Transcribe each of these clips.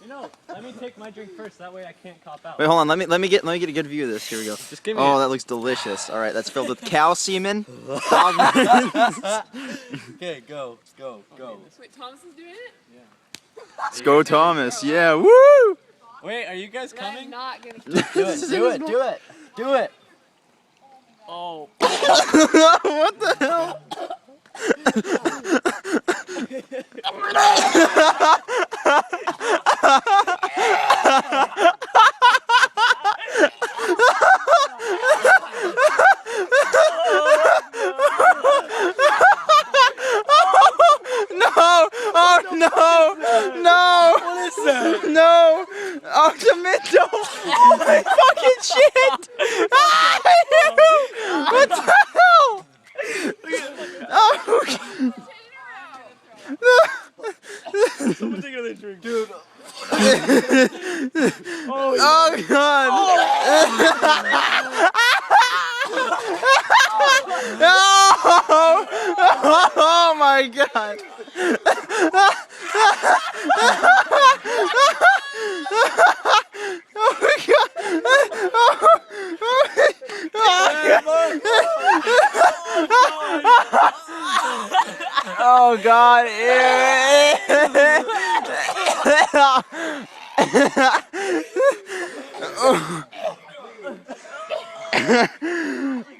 No, let me take my drink first. That way I can't cop out. Wait, hold on. Let me get a good view of this. Here we go. Just give me. Oh, that looks delicious. All right, that's filled with cow semen. Okay, go. Wait, Thomas is doing it? Let's go, Thomas. Yeah, woo! Wait, are you guys I'm coming? not gonna. Do it. Oh. What the hell? No! Oh no! No! What is that? No! Oh, tomato! Oh my fucking shit! What the hell? Oh! Someone take another drink. Dude. Oh god! Oh my god! Oh god!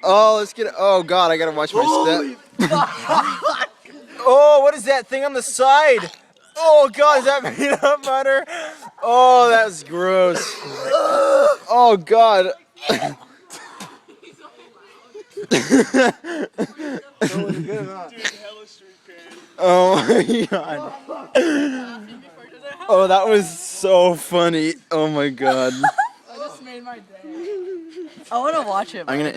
Oh, let's get it. Oh god, I gotta watch my step. Oh, what is that thing on the side? Oh god, is that peanut butter? Oh, that's gross. Oh god. Oh my god. Oh, that was so funny. Oh my god. I just made my day. I want to watch it. I'm gonna